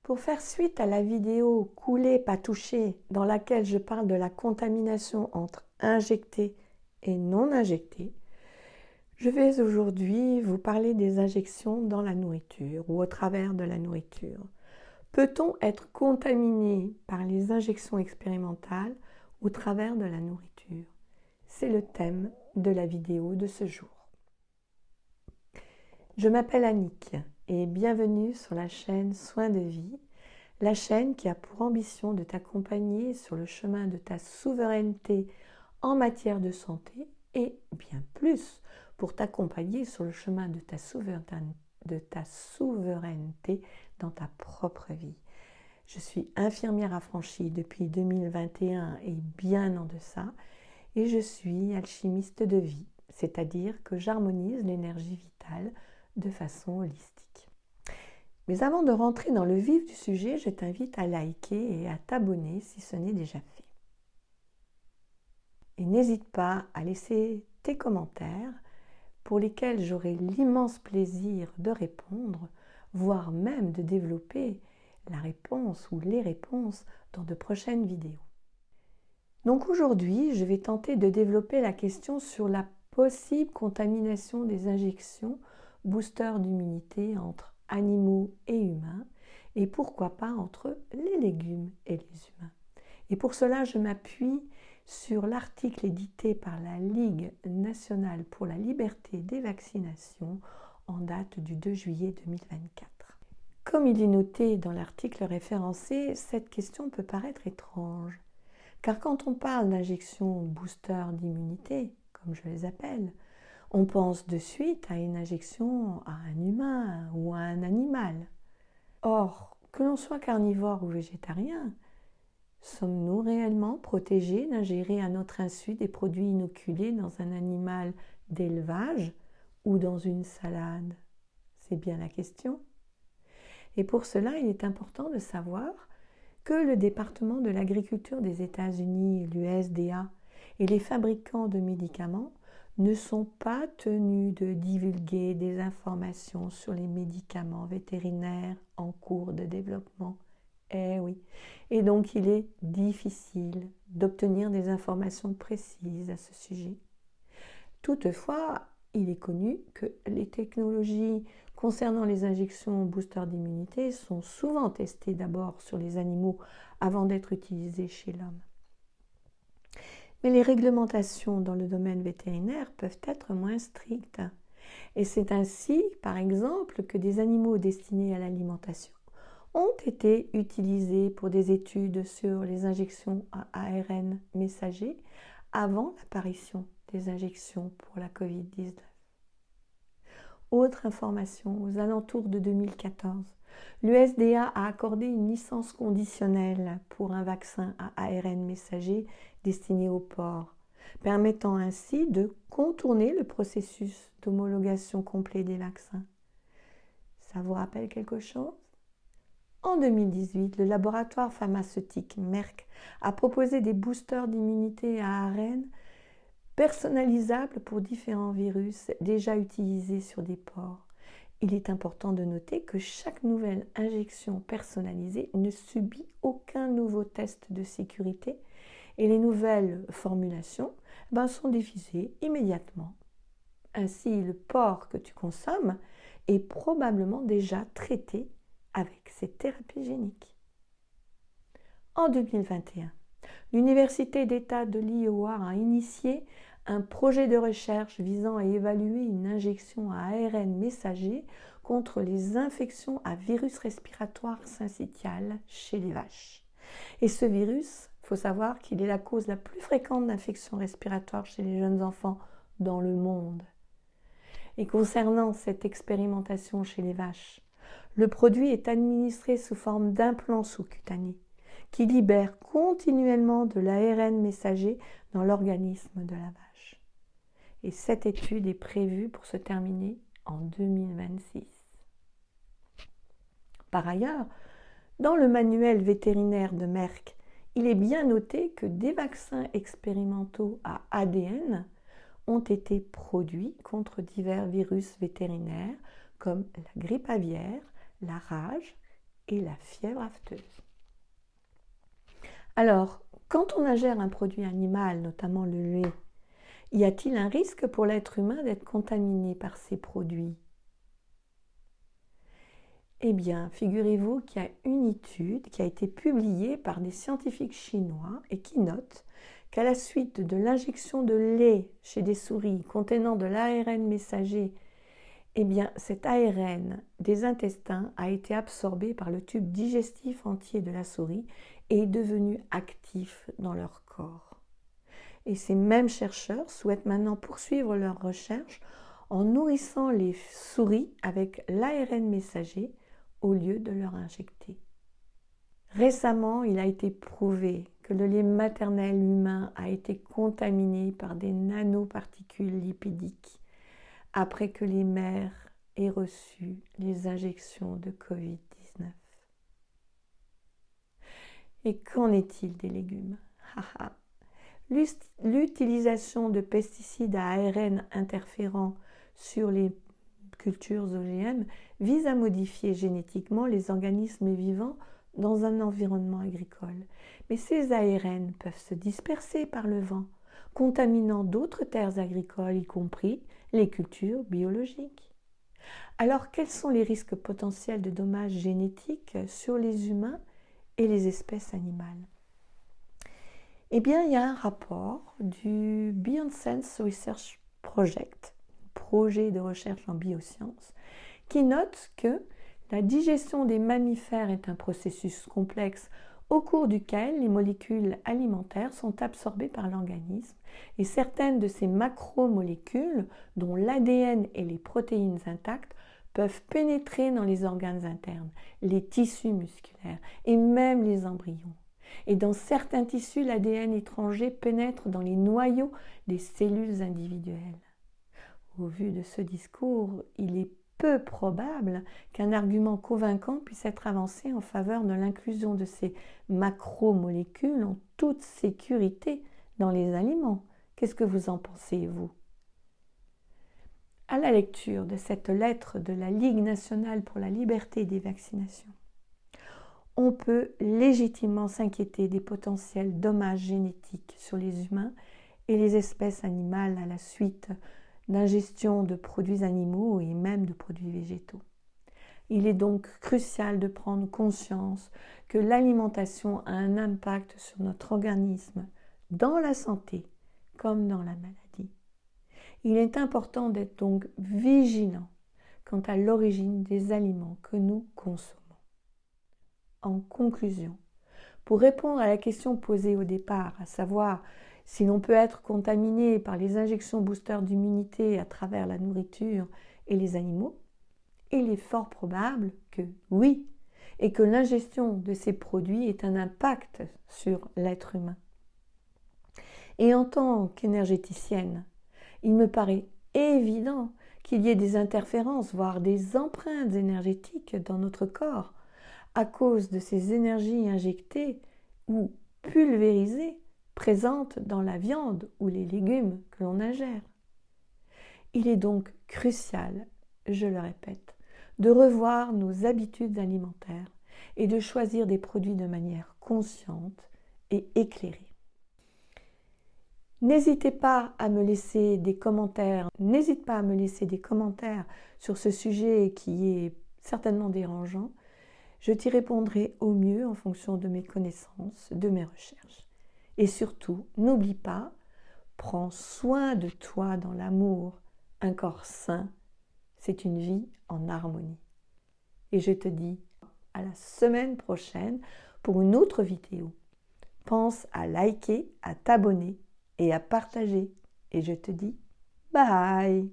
Pour faire suite à la vidéo Couler, pas toucher, dans laquelle je parle de la contamination entre injectés et non injectés, je vais aujourd'hui vous parler des injections dans la nourriture ou au travers de la nourriture. Peut-on être contaminé par les injections expérimentales au travers de la nourriture? C'est le thème de la vidéo de ce jour. Je m'appelle Annick et bienvenue sur la chaîne Soins de Vie, la chaîne qui a pour ambition de t'accompagner sur le chemin de ta souveraineté en matière de santé et bien plus pour t'accompagner sur le chemin de ta souveraineté dans ta propre vie. Je suis infirmière affranchie depuis 2021 et bien en deçà, et je suis alchimiste de vie, c'est-à-dire que j'harmonise l'énergie vitale de façon holistique. Mais avant de rentrer dans le vif du sujet, je t'invite à liker et à t'abonner si ce n'est déjà fait. Et n'hésite pas à laisser tes commentaires pour lesquels j'aurai l'immense plaisir de répondre, voire même de développer la réponse ou les réponses dans de prochaines vidéos. Donc aujourd'hui, je vais tenter de développer la question sur la possible contamination des injections boosters d'immunité entre animaux et humains, et pourquoi pas entre les légumes et les humains. Et pour cela, je m'appuie sur l'article édité par la Ligue nationale pour la liberté des vaccinations en date du 2 juillet 2024. Comme il est noté dans l'article référencé, cette question peut paraître étrange, car quand on parle d'injections booster d'immunité, comme je les appelle, on pense de suite à une injection à un humain ou à un animal. Or, que l'on soit carnivore ou végétarien, sommes-nous réellement protégés d'ingérer à notre insu des produits inoculés dans un animal d'élevage ou dans une salade? C'est bien la question. Et pour cela, il est important de savoir que le département de l'agriculture des États-Unis, l'USDA, et les fabricants de médicaments ne sont pas tenus de divulguer des informations sur les médicaments vétérinaires en cours de développement. Eh oui, et donc il est difficile d'obtenir des informations précises à ce sujet. Toutefois, il est connu que les technologies concernant les injections booster d'immunité sont souvent testées d'abord sur les animaux avant d'être utilisées chez l'homme. Mais les réglementations dans le domaine vétérinaire peuvent être moins strictes. Et c'est ainsi, par exemple, que des animaux destinés à l'alimentation ont été utilisés pour des études sur les injections à ARN messager avant l'apparition des injections pour la Covid-19. Autre information, aux alentours de 2014, l'USDA a accordé une licence conditionnelle pour un vaccin à ARN messager destiné aux porcs, permettant ainsi de contourner le processus d'homologation complet des vaccins. Ça vous rappelle quelque chose? En 2018, le laboratoire pharmaceutique Merck a proposé des boosters d'immunité à ARN personnalisables pour différents virus déjà utilisés sur des porcs. Il est important de noter que chaque nouvelle injection personnalisée ne subit aucun nouveau test de sécurité et les nouvelles formulations sont diffusées immédiatement. Ainsi, le porc que tu consommes est probablement déjà traité avec ces thérapies géniques. En 2021, l'Université d'État de l'Iowa a initié un projet de recherche visant à évaluer une injection à ARN messager contre les infections à virus respiratoire syncytial chez les vaches. Et ce virus, il faut savoir qu'il est la cause la plus fréquente d'infections respiratoires chez les jeunes enfants dans le monde. Et concernant cette expérimentation chez les vaches, le produit est administré sous forme d'implants sous-cutanés qui libèrent continuellement de l'ARN messager dans l'organisme de la vache. Et cette étude est prévue pour se terminer en 2026. Par ailleurs, dans le manuel vétérinaire de Merck, il est bien noté que des vaccins expérimentaux à ADN ont été produits contre divers virus vétérinaires comme la grippe aviaire, la rage et la fièvre afteuse. Alors, quand on ingère un produit animal, notamment le lait, y a-t-il un risque pour l'être humain d'être contaminé par ces produits? Eh bien, figurez-vous qu'il y a une étude qui a été publiée par des scientifiques chinois et qui note qu'à la suite de l'injection de lait chez des souris contenant de l'ARN messager, eh bien, cet ARN des intestins a été absorbé par le tube digestif entier de la souris et est devenu actif dans leur corps. Et ces mêmes chercheurs souhaitent maintenant poursuivre leurs recherches en nourrissant les souris avec l'ARN messager au lieu de leur injecter. Récemment, il a été prouvé que le lait maternel humain a été contaminé par des nanoparticules lipidiques après que les mères aient reçu les injections de Covid-19. Et qu'en est-il des légumes? L'utilisation de pesticides à ARN interférents sur les cultures OGM vise à modifier génétiquement les organismes vivants dans un environnement agricole. Mais ces ARN peuvent se disperser par le vent, contaminant d'autres terres agricoles, y compris les cultures biologiques. Alors, quels sont les risques potentiels de dommages génétiques sur les humains et les espèces animales? Eh bien, il y a un rapport du Beyond Sense Research Project, projet de recherche en biosciences, qui note que la digestion des mammifères est un processus complexe au cours duquel les molécules alimentaires sont absorbées par l'organisme et certaines de ces macromolécules, dont l'ADN et les protéines intactes, peuvent pénétrer dans les organes internes, les tissus musculaires et même les embryons. Et dans certains tissus, l'ADN étranger pénètre dans les noyaux des cellules individuelles. Au vu de ce discours, il est peu probable qu'un argument convaincant puisse être avancé en faveur de l'inclusion de ces macromolécules en toute sécurité dans les aliments. Qu'est-ce que vous en pensez, vous? À la lecture de cette lettre de la Ligue nationale pour la liberté des vaccinations, on peut légitimement s'inquiéter des potentiels dommages génétiques sur les humains et les espèces animales à la suite d'ingestion de produits animaux et même de produits végétaux. Il est donc crucial de prendre conscience que l'alimentation a un impact sur notre organisme, dans la santé comme dans la maladie. Il est important d'être donc vigilant quant à l'origine des aliments que nous consommons. En conclusion, pour répondre à la question posée au départ, à savoir si l'on peut être contaminé par les injections boosters d'immunité à travers la nourriture et les animaux, il est fort probable que oui, et que l'ingestion de ces produits ait un impact sur l'être humain. Et en tant qu'énergéticienne, il me paraît évident qu'il y ait des interférences, voire des empreintes énergétiques dans notre corps à cause de ces énergies injectées ou pulvérisées présentes dans la viande ou les légumes que l'on ingère. Il est donc crucial, je le répète, de revoir nos habitudes alimentaires et de choisir des produits de manière consciente et éclairée. N'hésite pas à me laisser des commentaires sur ce sujet qui est certainement dérangeant. Je t'y répondrai au mieux en fonction de mes connaissances, de mes recherches. Et surtout, n'oublie pas, prends soin de toi dans l'amour. Un corps sain, c'est une vie en harmonie. Et je te dis à la semaine prochaine pour une autre vidéo. Pense à liker, à t'abonner et à partager. Et je te dis bye!